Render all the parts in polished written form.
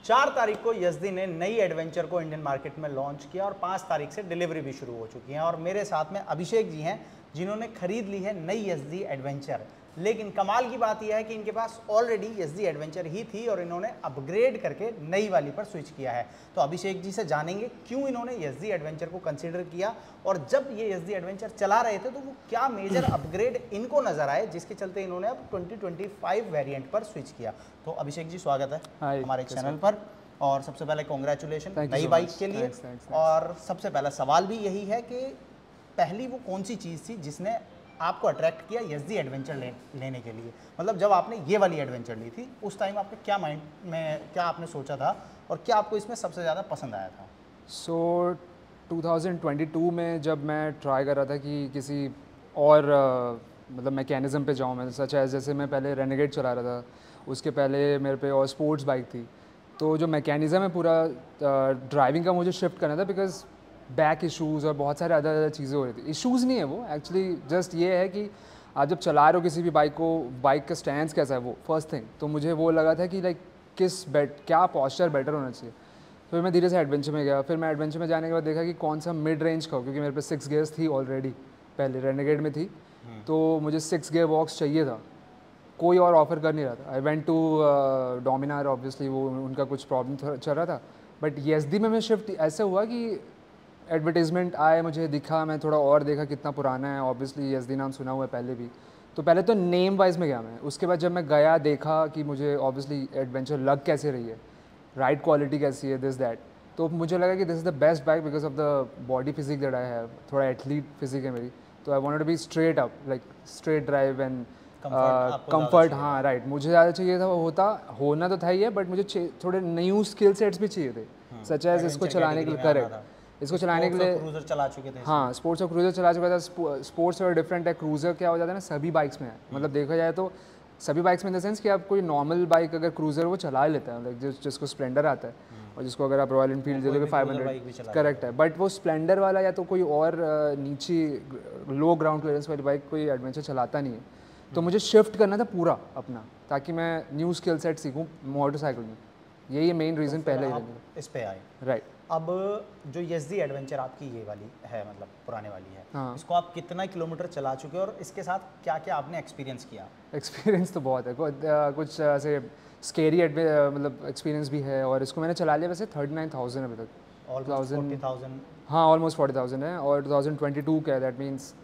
4 तारीख को यज़दी ने नई एडवेंचर को इंडियन मार्केट में लॉन्च किया और 5 तारीख से डिलीवरी भी शुरू हो चुकी है। और मेरे साथ में अभिषेक जी हैं जिन्होंने खरीद ली है नई यज़दी एडवेंचर। लेकिन कमाल की बात यह है कि इनके पास ऑलरेडी यज़दी एडवेंचर ही थी और इन्होंने अपग्रेड करके नई वाली पर स्विच किया है। तो अभिषेक जी से जानेंगे क्यों इन्होंने यज़दी एडवेंचर को कंसीडर किया और जब ये यज़दी एडवेंचर चला रहे थे तो वो क्या मेजर अपग्रेड इनको नजर आए जिसके चलते इन्होंने अब 2025 वेरिएंट पर स्विच किया। तो अभिषेक जी स्वागत है हमारे चैनल पर और सबसे पहले कॉन्ग्रेचुलेशन नई बाइक के लिए। और सबसे पहला सवाल भी यही है कि पहली वो कौन सी चीज़ थी जिसने आपको अट्रैक्ट किया यज़दी एडवेंचर लेने के लिए? मतलब जब आपने ये वाली एडवेंचर ली थी उस टाइम आपके क्या माइंड में क्या आपने सोचा था और क्या आपको इसमें सबसे ज़्यादा पसंद आया था? सो 2022 में जब मैं ट्राई कर रहा था कि किसी और मतलब मैकेनिज़्म पे जाऊँ, मैं सच है जैसे मैं पहले रेनेगेड चला रहा था, उसके पहले मेरे पे और स्पोर्ट्स बाइक थी, तो जो मैकेनिज़्म है पूरा ड्राइविंग का मुझे शिफ्ट करना था बिकॉज बैक इश्यूज़ और बहुत सारे अदर चीज़ें हो रही थी। इश्यूज़ नहीं है वो, एक्चुअली जस्ट ये है कि आप जब चला रहे हो किसी भी बाइक को, बाइक का स्टैंड कैसा है वो फर्स्ट थिंग। तो मुझे वो लगा था कि लाइक क्या पॉस्चर बेटर होना चाहिए। फिर मैं धीरे से एडवेंचर में गया। फिर मैं एडवेंचर में जाने के बाद देखा कि कौन सा मिड रेंज का हो, क्योंकि मेरे पे 6 गियर्स थी ऑलरेडी, पहले रेनेगेड में थी, तो मुझे 6 गियर बॉक्स चाहिए था। कोई और ऑफर कर नहीं रहा था। I went to Dominar, obviously वो उनका कुछ प्रॉब्लम चल रहा था, बट यज़दी में शिफ्ट ऐसे हुआ कि एडवर्टीज़मेंट आए, मुझे दिखा, मैं थोड़ा और देखा कितना पुराना है, ऑब्वियसली यज़दी नाम सुना हुआ है पहले भी, तो पहले तो नेम वाइज में गया मैं। उसके बाद जब मैं गया देखा कि मुझे ऑब्वियसली एडवेंचर लग कैसे रही है, राइड क्वालिटी कैसी है, दिस दैट, तो मुझे लगा कि this is the best bike because of the body physique that I have. थोड़ा एथलीट फिजिक है मेरी, तो I wanted to be straight up, like straight drive and comfort. हाँ राइट, मुझे ज़्यादा चाहिए था, वो होना तो था ही है, बट मुझे थोड़े न्यू स्किल सेट्स भी चाहिए थे, सच एज इसको चलाने के लिए। करेक्ट, इसको चलाने के लिए क्रूजर चला चुके थे। हाँ, स्पोर्ट्स और क्रूजर चला चुका था। स्पोर्ट्स और डिफरेंट है, क्रूजर क्या हो जाता है ना सभी बाइक्स में है, मतलब देखा जाए तो सभी बाइक्स में इन द सेंस कि आप कोई नॉर्मल बाइक अगर क्रूजर वो चला लेता है, लाइक जिसको स्प्लेंडर आता है और जिसको अगर आप रॉयल इनफील्ड दे दोगे 500, करेक्ट है, बट वो स्प्लेंडर वाला या तो कोई और नीचे लो ग्राउंड क्लियरेंस वाली बाइक कोई एडवेंचर चलाता नहीं है। तो मुझे शिफ्ट करना था पूरा अपना, ताकि मैं न्यू स्किल सेट सीखूँ मोटरसाइकिल में। यही मेन रीज़न पहले ही इस पे आए। राइट। अब जो यज़दी एडवेंचर आपकी ये वाली है, मतलब पुराने वाली है, हाँ। इसको आप कितना किलोमीटर चला चुके हो और इसके साथ क्या क्या आपने एक्सपीरियंस किया? एक्सपीरियंस तो बहुत है, कुछ ऐसे स्केरी मतलब एक्सपीरियंस भी है, और इसको मैंने चला लिया वैसे 39,000 अभी तक, ऑलमोस्ट 40,000। हाँ ऑलमोस्ट 40,000 है, और 2022 का है, दैट मीन्स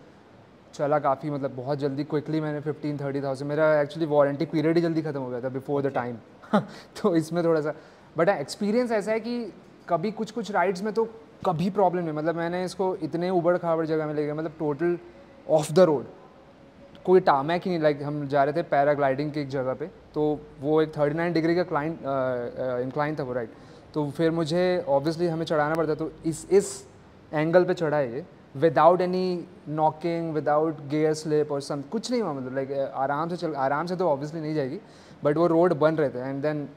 चला काफ़ी, मतलब बहुत जल्दी क्विकली मैंने 15-30,000, मेरा एक्चुअली वारंटी पीरियड ही जल्दी खत्म हो गया था बिफोर द टाइम तो इसमें थोड़ा सा, बट एक्सपीरियंस ऐसा है कि कभी कुछ राइड्स में तो कभी प्रॉब्लम नहीं, मतलब मैंने इसको इतने उबड़ खाबड़ जगह में ले गया, मतलब टोटल ऑफ द रोड, कोई टामैक ही नहीं। लाइक हम जा रहे थे पैराग्लाइडिंग की एक जगह पे, तो वो एक 39 डिग्री का इंक्लाइन था वो, राइट, तो फिर मुझे ऑब्वियसली हमें चढ़ाना पड़ता, तो इस एंगल पे चढ़ा है ये, without any knocking, without gear slip और सम कुछ नहीं हुआ, मतलब लाइक आराम से तो ऑब्वियसली नहीं जाएगी, बट वो रोड बन रहे थे। एंड देन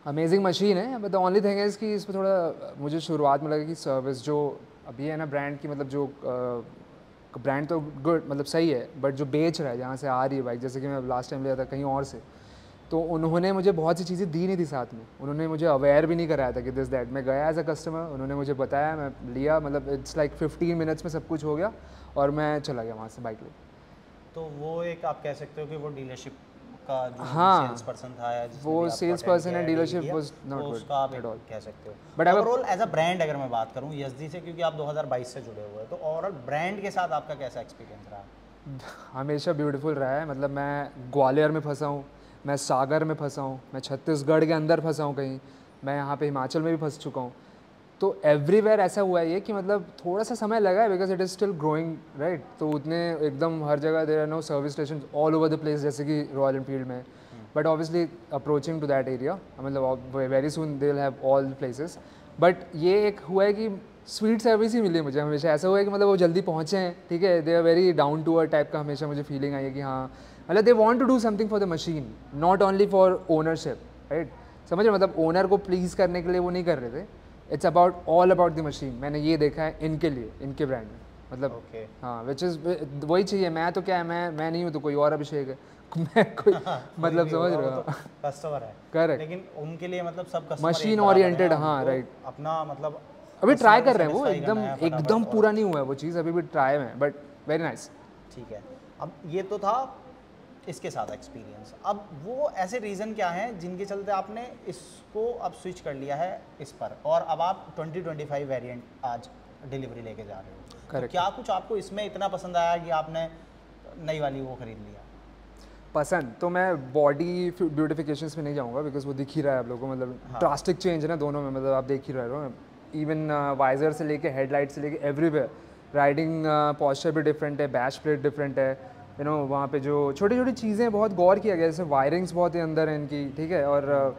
अमेजिंग मशीन है, but the only thing is कि इसमें थोड़ा मुझे शुरुआत में लगा कि सर्विस जो अभी है ना ब्रांड की, मतलब जो ब्रांड तो गुड, मतलब सही है, बट जो बेच रहा है, जहाँ से आ रही है बाइक, जैसे कि मैं लास्ट टाइम लिया था कहीं और से, तो उन्होंने मुझे बहुत सी चीज़ें दी नहीं थी साथ में, उन्होंने मुझे अवेयर भी नहीं कराया था कि दिस दैट। मैं गया एज अ कस्टमर, उन्होंने मुझे बताया, मैं लिया, मतलब इट्स लाइक 15 मिनट्स में सब कुछ हो गया और मैं चला गया वहाँ से बाइक ले। तो वो एक आप कह सकते हो कि वो डीलरशिप का जो हाँ, सेल्स पर्सन था, वो सेल्स पर्सन है, डीलरशिप वाज नॉट गुड, उसका आप कह सकते हो। But overall as a brand अगर मैं बात करूँ यज़दी से, क्योंकि आप 2022 से जुड़े हुए हैं, तो ओवरऑल ब्रांड के साथ आपका कैसा एक्सपीरियंस रहा? हमेशा ब्यूटीफुल रहा है, मतलब मैं ग्वालियर में फंसा हूँ, मैं सागर में फंसा हूँ, मैं छत्तीसगढ़ के अंदर फंसा हूँ कहीं, मैं यहाँ पे हिमाचल में भी फंस चुका हूँ, तो एवरीवेयर ऐसा हुआ है ये कि मतलब थोड़ा सा समय लगा है because it is still growing, right, तो उतने एकदम हर जगह there are no service station all over the place जैसे कि रॉयल एनफील्ड में, but obviously approaching to that area, मतलब very soon they will have all places. But ये एक हुआ है कि स्वीट सर्विस ही मिली मुझे हमेशा, ऐसा हुआ है कि मतलब वो जल्दी पहुँचे हैं, ठीक है, they are very down to earth type का हमेशा मुझे फीलिंग आई है कि हाँ, मतलब they want to do something for the machine, not only for ownership, right, समझ रहे, मतलब ओनर को प्लीज़ करने के लिए वो नहीं कर रहे थे, it's about all about the machine. मैंने ये देखा है इनके लिए, इनके ब्रांड में, मतलब हाँ, विच इज़ वही चाहिए। मैं तो क्या है, मैं नहीं हूँ तो कोई और अभिषेक है, मैं कोई मतलब समझ रहे हो, कस्टमर है करेक्ट, लेकिन उनके लिए मतलब सब कस्टमर मशीन ओरिएंटेड, हाँ राइट, अपना मतलब अभी ट्राई कर रहे हैं वो, satisfy करना एकदम है फटाफट एकदम और- पूरा नहीं हुआ है वो चीज़, अभी भी ट्राई में, बट वेरी नाइस। ठीक है। अब ये तो था इसके साथ एक्सपीरियंस, अब वो ऐसे रीज़न क्या हैं जिनके चलते आपने इसको अब स्विच कर लिया है इस पर, और अब आप 2025 वेरिएंट आज डिलीवरी लेके जा रहे हो, तो Correct. क्या कुछ आपको इसमें इतना पसंद आया कि आपने नई वाली वो खरीद लिया? पसंद तो मैं बॉडी ब्यूटिफिकेशंस में नहीं जाऊंगा, बिकॉज वो दिख ही रहा है आप लोगों को, मतलब ड्रास्टिक चेंज है ना दोनों में, मतलब आप देख ही रहे हो, इवन वाइजर से लेके हेडलाइट से लेके एवरीवेयर, राइडिंग पॉस्चर भी डिफरेंट है, बैच प्लेट डिफरेंट है, यू नो वहाँ पे जो छोटी छोटी चीज़ें बहुत गौर किया गया, जैसे वायरिंग्स बहुत ही अंदर है इनकी, ठीक है, और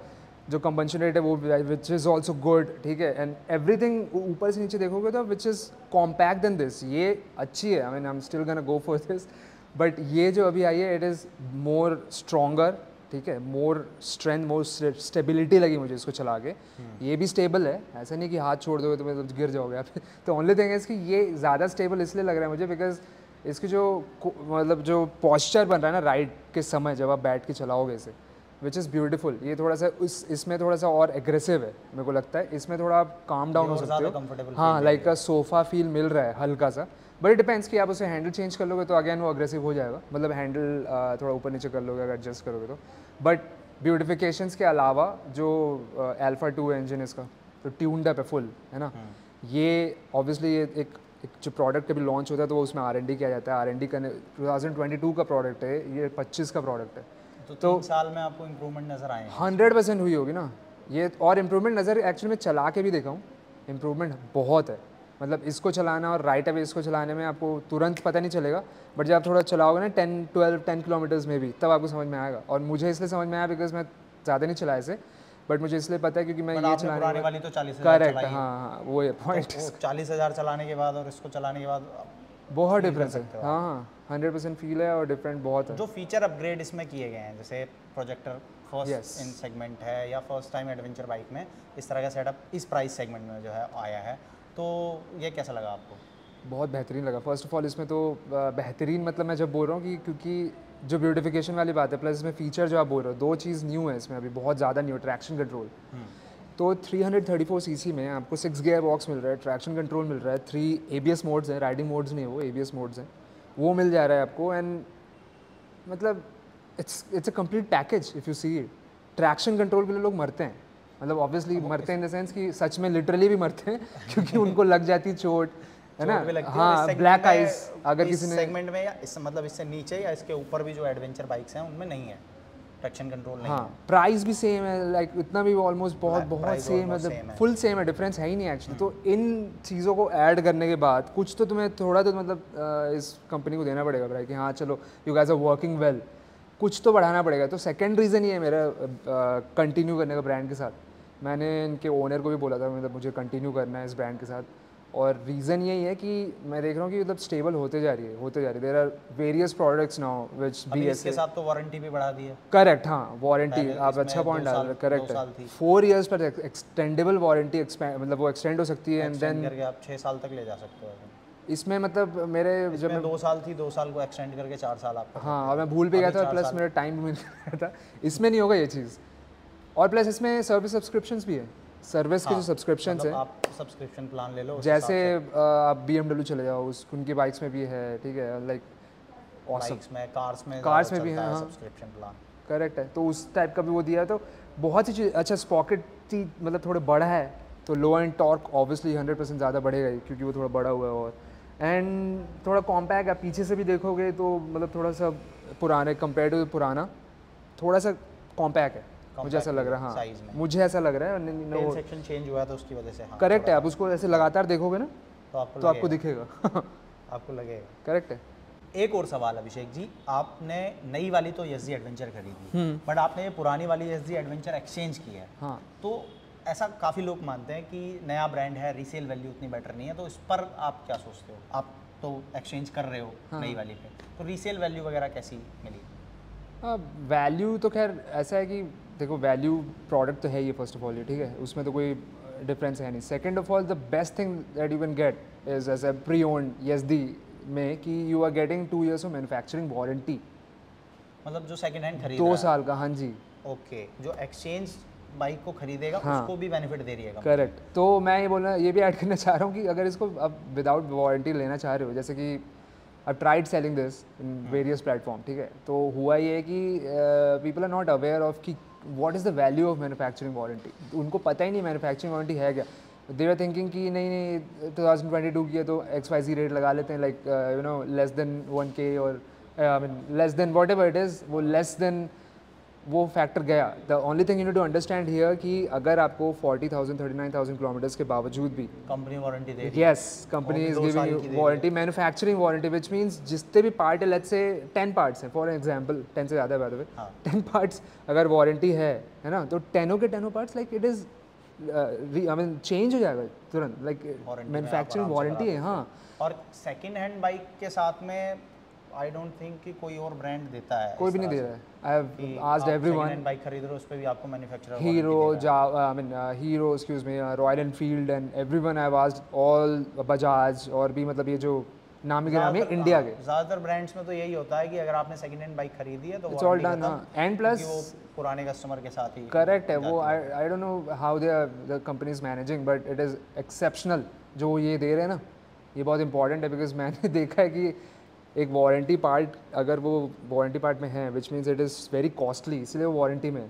जो कंबंशन रेट है वो विच इज़ ऑल्सो गुड, ठीक है, एंड एवरीथिंग ऊपर से नीचे देखोगे तो which is compact then this, ये अच्छी है, I mean I am still gonna go for this, but ये जो अभी आई है इट इज़ मोर स्ट्रॉन्गर, ठीक है, मोर स्ट्रेंथ, मोर स्टेबिलिटी लगी मुझे इसको चला के, ये भी स्टेबल है, ऐसा नहीं कि हाथ छोड़ दोगे तो मतलब गिर जाओगे आप तो ओनली थिंग है कि ये ज़्यादा स्टेबल इसलिए लग रहा है मुझे बिकॉज इसकी जो मतलब जो पॉस्चर बन रहा है ना राइड के समय जब आप बैठ के चलाओगे इसे, विच इज़ ब्यूटीफुल, ये थोड़ा सा इसमें थोड़ा सा और एग्रेसिव है मेरे को लगता है, इसमें थोड़ा आप काम डाउन हो सकते हो, हाँ लाइक अ सोफ़ा फील मिल रहा है हल्का सा, बट इट डिपेंड्स कि आप उसे हैंडल चेंज कर लोगे तो अगेन वो अग्रेसिव हो जाएगा, मतलब हैंडल थोड़ा ऊपर नीचे कर लोगे अगर एडजस्ट करोगे तो, बट ब्यूटिफिकेशंस के अलावा जो अल्फा 2 इंजन इसका तो ट्यून्ड अप है फुल, है ना, ये ऑब्वियसली ये एक जो प्रोडक्ट कभी लॉन्च होता है तो वो उसमें R&D किया जाता है, R&D करने 2022 का प्रोडक्ट है ये, 25 का प्रोडक्ट है, तो 3 साल में आपको इम्प्रूवमेंट नज़र आए? 100% हुई होगी ना ये, और इम्प्रूवमेंट नज़र एक्चुअली मैं चला के भी देखा हूँ, इम्प्रूवमेंट बहुत है, मतलब इसको चलाना और राइट अवे इसको चलाने में आपको तुरंत पता नहीं चलेगा, बट जब आप थोड़ा चलाओगे ना 10 किलोमीटर्स में भी, तब आपको समझ में आएगा, और मुझे इसलिए समझ में आया बिकॉज मैं ज़्यादा नहीं चलाया इसे, बट मुझे इसलिए पता है क्योंकि मैं ये चलाने पुरानी वाली तो 40,000 करेक्ट, हाँ वो ये पॉइंट, 40,000 चलाने के बाद और इसको चलाने के बाद बहुत डिफरेंस है, हाँ 100% फील है और डिफरेंट बहुत है। जो फीचर अपग्रेड इसमें किए गए हैं, जैसे प्रोजेक्टर फर्स्ट इन सेगमेंट है या फर्स्ट टाइम एडवेंचर बाइक में इस तरह का सेटअप इस प्राइस सेगमेंट में जो है आया है, तो ये कैसा लगा आपको? बहुत बेहतरीन लगा, फर्स्ट ऑफ ऑल इसमें तो बेहतरीन, मतलब मैं जब बोल रहा हूँ कि क्योंकि जो ब्यूटिफिकेशन वाली बात है, प्लस इसमें फीचर जो आप बोल रहे हो, दो चीज़ न्यू है इसमें अभी, बहुत ज़्यादा न्यू, ट्रैक्शन कंट्रोल, तो 334 सीसी में आपको 6 गियर बॉक्स मिल रहा है, ट्रैक्शन कंट्रोल मिल रहा है, 3 ABS मोड्स हैं, राइडिंग मोड्स नहीं है वो, ABS मोड्स हैं, वो मिल जा रहा है आपको, एंड मतलब it's a complete package if you see it. Traction control के लिए लोग मरते हैं, मतलब ऑब्वियसली मरते हैं इन द सेंस कि सच में लिटरली भी मरते हैं क्योंकि उनको लग जाती चोट, है ना, हाँ ब्लैक आइज, अगर किसी ने सेगमेंट में या इस मतलब इससे नीचे या इसके ऊपर भी जो एडवेंचर बाइक्स हैं उनमें नहीं है ट्रैक्शन कंट्रोल, नहीं हाँ प्राइस भी सेम है, लाइक इतना भी ऑलमोस्ट बहुत सेम है, मतलब फुल सेम है, डिफरेंस है ही नहीं एक्चुअली। तो इन चीज़ों को ऐड करने के बाद कुछ तो तुम्हें थोड़ा तो मतलब इस कंपनी को देना पड़ेगा भाई कि हाँ चलो you guys are working well, कुछ तो बढ़ाना पड़ेगा। तो सेकंड रीज़न ये है मेरा कंटिन्यू करने का ब्रांड के साथ। मैंने इनके ओनर को भी बोला था मतलब मुझे कंटिन्यू करना है इस ब्रांड के साथ, और रीज़न यही है कि मैं देख रहा हूँ कि मतलब स्टेबल होते जा रही है। There are various products now which BS के साथ तो वारंटी भी बढ़ा दी है। करेक्ट, हाँ वारंटी आप अच्छा पॉइंट डाल रहे, करेक्ट है, 4 इयर्स पर एक्सटेंडेबल वारंटी, मतलब वो एक्सटेंड हो सकती है, एंड देन करके आप 6 साल तक ले जा सकते हो। इसमें मतलब मेरे जब मैं 2 साल थी, 2 साल को एक्सटेंड करके 4 साल आपका, हाँ, और मैं भूल भी गया था, प्लस मेरा टाइम भी मिल गया था। इसमें नहीं होगा ये चीज़, और प्लस इसमें सर्विस सब्सक्रिप्शंस भी है, सर्विस के जो सब्सक्रिप्शंस है, आप सब्सक्रिप्शन प्लान ले लो, जैसे आप BMW चले जाओ उनकी बाइक्स में भी है, ठीक है, लाइक बाइक्स में, कार्स में भी है सब्सक्रिप्शन प्लान, करेक्ट है। तो उस टाइप का भी वो दिया है, तो बहुत सी चीज़ अच्छा, स्पॉकेट मतलब थोड़ा बड़ा है तो लो एंड टॉर्क ऑब्वियसली 100% ज़्यादा बढ़ेगा ही क्योंकि वो थोड़ा बड़ा हुआ है, और एंड थोड़ा कॉम्पैक्ट है, पीछे से भी देखोगे तो मतलब थोड़ा सा पुराने कंपेयर टू पुराना थोड़ा सा कॉम्पैक्ट है, मुझे ऐसा लग रहा है, हाँ मुझे ऐसा लग रहा है, टेल सेक्शन चेंज हुआ है तो उसकी वजह से, हाँ करेक्ट है। आप उसको ऐसे लगातार देखोगे ना तो आपको दिखेगा आपको लगेगा, करेक्ट है। एक और सवाल अभिषेक जी, आपने नई वाली तो YSG एडवेंचर खरीदी, बट आपने ये पुरानी वाली YSG एडवेंचर एक्सचेंज की है, हाँ, तो ऐसा काफ़ी लोग मानते हैं कि नया ब्रांड है, रीसेल वैल्यू उतनी बेटर नहीं है, तो इस पर आप क्या सोचते हो? आप तो एक्सचेंज कर रहे हो नई वाली पे, तो रीसेल वैल्यू वगैरह कैसी मिली? वैल्यू तो खैर ऐसा है कि देखो वैल्यू प्रोडक्ट तो है ये फर्स्ट ऑफ ऑल, ये ठीक है, उसमें तो कोई डिफरेंस है नहीं। Second of all the best thing that you can get is as a pre owned YSG में कि you are getting 2 years of manufacturing warranty. मतलब जो सेकंड हैंड खरीद 2 साल का, हाँ जी। ओके, जो एक्सचेंज बाइक को खरीदेगा हाँ, उसको भी बेनिफिट दे रही है। करेक्ट। तो मैं ये भी ऐड करना चाह रहा हूँ कि अगर इसको अब विदाउट वारंटी लेना चाह रहे हो, जैसे कि I tried selling this in various platform, ठीक है, तो हुआ ये कि people are not aware of कि what is the value of manufacturing warranty. उनको पता ही नहीं मैन्युफैक्चरिंग वारंटी है क्या। दे आर थिंकिंग कि नहीं 2022 की है तो XYZ रेट लगा लेते हैं, like you know less than 1K और I mean less than whatever it is, वो लेस देन वो फैक्टर गया। The only thing you need to understand here कि अगर आपको 40,000 39,000 किलोमीटर्स के बावजूद भी कंपनी वारंटी दे रही है, yes, company is giving you warranty, manufacturing warranty, which means जितने भी पार्ट है, लेट्स से 10 पार्ट्स हैं फॉर एग्जांपल, 10 से ज़्यादा है बाय द वे, 10 पार्ट्स अगर वारंटी है ना, तो 10 के 10 parts like it is I mean change हो जाएगा तुरंत, लाइक मैन्युफैक्चरिंग वारंटी है। हाँ, और सेकंड हैंड बाइक के साथ में आई डोंट थिंक कि कोई और ब्रांड देता है, कोई भी नहीं दे रहा है। I have asked everyone, second hand bike खरीद रहे हो उस पे भी आपको manufacturer hero, I mean hero, excuse me, royal Enfield and everyone, I have asked all, Bajaj, और भी मतलब ये जो नामी गिरामी इंडिया के ज़्यादातर ब्रांड्स में तो यही होता है कि अगर आपने सेकंड हैंड बाइक खरीदी है तो it's all done. And plus वो पुराने कस्टमर के साथ ही करेक्ट है वो। आई don't know how the company is managing, but it is exceptional जो ये दे रहे हैं ना, ये बहुत इंपॉर्टेंट है, बिकॉज मैंने देखा है कि एक वारंटी पार्ट अगर वो वारंटी पार्ट में है, which means it is very costly, इसलिए वो वारंटी में।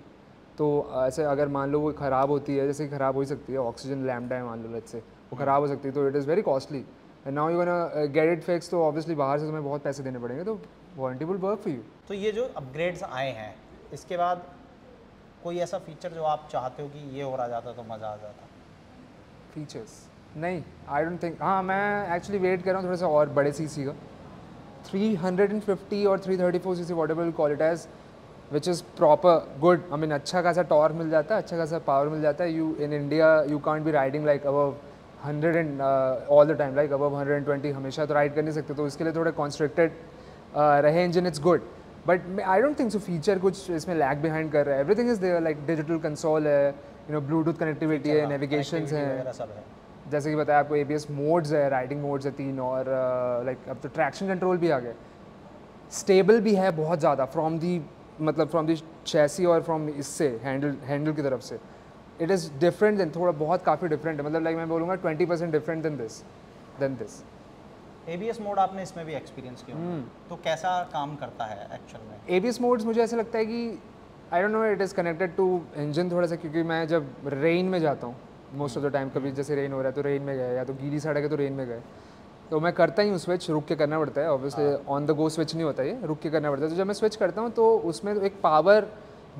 तो ऐसे अगर मान लो वो ख़राब होती है, जैसे ख़राब हो ही सकती है, ऑक्सीजन लैम्डा है मान लो, लेट्स से वो ख़राब हो सकती है, तो it is very costly and now you gonna get it fix, तो ऑब्वियसली बाहर से तुम्हें बहुत पैसे देने पड़ेंगे, तो warranty will work for you. तो ये जो अपग्रेड्स आए हैं, इसके बाद कोई ऐसा फीचर जो आप चाहते हो कि ये हो रहा जाता तो मज़ा आ जाता? फीचर्स नहीं, आई डोंट थिंक। हाँ, मैं एक्चुअली वेट कर रहा हूँ थोड़ा सा और बड़े सीसी का, 350 और 334 cc whatever call it as, which is proper good. I mean अच्छा खासा टॉर्क मिल जाता है, अच्छा खासा पावर मिल जाता है। You in India you can't be riding like above 100 and all the time, like above 120 हमेशा तो राइड कर नहीं सकते, तो इसके लिए थोड़े कॉन्स्ट्रिक्टेड रहे engine, it's good, but I don't think so feature कुछ इसमें लैग बिहाइंड कर रहा है। Everything is there, like digital console है, यू नो ब्लूटूथ कनेक्टिविटी है, नेविगेशंस हैं, जैसे कि बताया आपको, ABS मोड्स है, राइडिंग मोड्स है 3, और लाइक अब तो ट्रैक्शन कंट्रोल भी आ गया, स्टेबल भी है बहुत ज़्यादा फ्रॉम दी, मतलब फ्रॉम दी चैसी और फ्रॉम इससे हैंडल की तरफ से। इट इज़ डिफरेंट देन, थोड़ा बहुत काफ़ी डिफरेंट है, मतलब लाइक मैं बोलूँगा 20% different than this. ABS mode आपने इसमें भी एक्सपीरियंस किया, तो कैसा काम करता है एक्चुअल में? ABS मोड्स मुझे ऐसा लगता है कि I don't know, it is connected to engine थोड़ा सा, क्योंकि मैं जब रेन में जाता हूँ मोस्ट ऑफ द टाइम, कभी जैसे रेन हो रहा है तो रेन में गए, या तो गीली सड़क है तो रेन में गए, तो मैं करता ही हूँ स्विच, रुक के करना पड़ता है obviously, on the go switch नहीं होता ये, रुक के करना पड़ता है। तो जब मैं स्विच करता हूँ तो उसमें एक पावर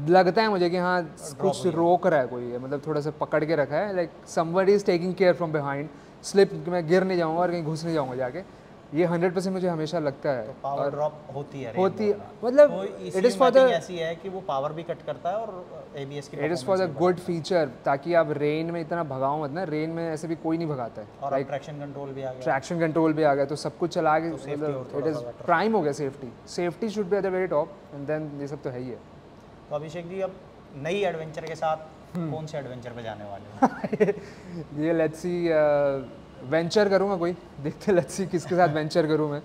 लगता है मुझे कि हाँ कुछ रोक रहा है कोई है, मतलब थोड़ा सा पकड़ के रखा है, like somebody is taking care from behind, slip मैं गिर नहीं जाऊँगा और कहीं घुस नहीं जाऊँगा जाके, ये 100% मुझे हमेशा लगता है। तो पावर ड्रॉप होती है मतलब इट इज़ फॉर द, ऐसी है कि वो पावर भी कट करता है और ABS की it is for the good feature, ताकि आप रेन में इतना भगाओ मत ना, रेन में ऐसे भी कोई नहीं भगाता है, और ट्रैक्शन कंट्रोल भी आ गया, ट्रैक्शन कंट्रोल भी आ गया, तो सब कुछ चला के इट इज़ प्राइम हो गया। Safety should be at the very top, and then ये सब तो है ही है। तो अभिषेक जी, अब नई एडवेंचर के साथ कौन से एडवेंचर पे जाने वाले हैं? ये लेट्स सी, वेंचर करूँगा कोई, देखते लेट्स सी किसके साथ वेंचर करूँ मैं।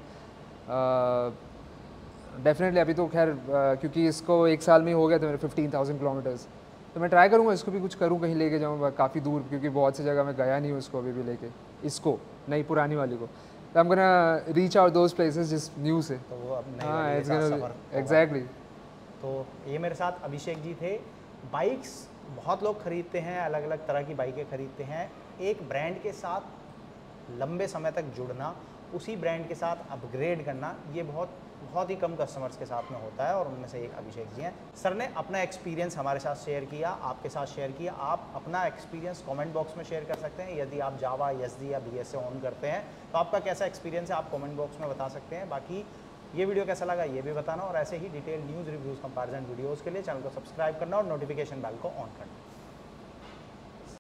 डेफिनेटली अभी तो खैर क्योंकि इसको 1 साल में ही हो गया था मेरे 15,000 किलोमीटर्स, तो मैं ट्राई करूँगा इसको भी कुछ करूँ, कहीं लेके जाऊँ काफ़ी दूर, क्योंकि बहुत सी जगह मैं गया नहीं हूँ इसको अभी भी लेके, इसको नई पुरानी वाली को, तो I'm gonna reach out those places just new से। तो वो अब नई हाँ, वाली के साथ सफर होगा। एग्जैक्टली। तो ये मेरे साथ अभिषेक जी थे। बाइक्स बहुत लोग खरीदते हैं, अलग अलग तरह की बाइकें खरीदते हैं, एक ब्रांड के साथ लंबे समय तक जुड़ना, उसी ब्रांड के साथ अपग्रेड करना, ये बहुत ही कम कस्टमर्स के साथ में होता है, और उनमें से एक अभिषेक जी हैं। सर ने अपना एक्सपीरियंस हमारे साथ शेयर किया, आपके साथ शेयर किया। आप अपना एक्सपीरियंस कमेंट बॉक्स में शेयर कर सकते हैं। यदि आप जावा, एसडी या BS से ऑन करते हैं तो आपका कैसा एक्सपीरियंस है आप कमेंट बॉक्स में बता सकते हैं। बाकी ये वीडियो कैसा लगा ये भी बताना, और ऐसे ही detail news, reviews, comparison videos के लिए चैनल को सब्सक्राइब करना और नोटिफिकेशन बेल को ऑन करना।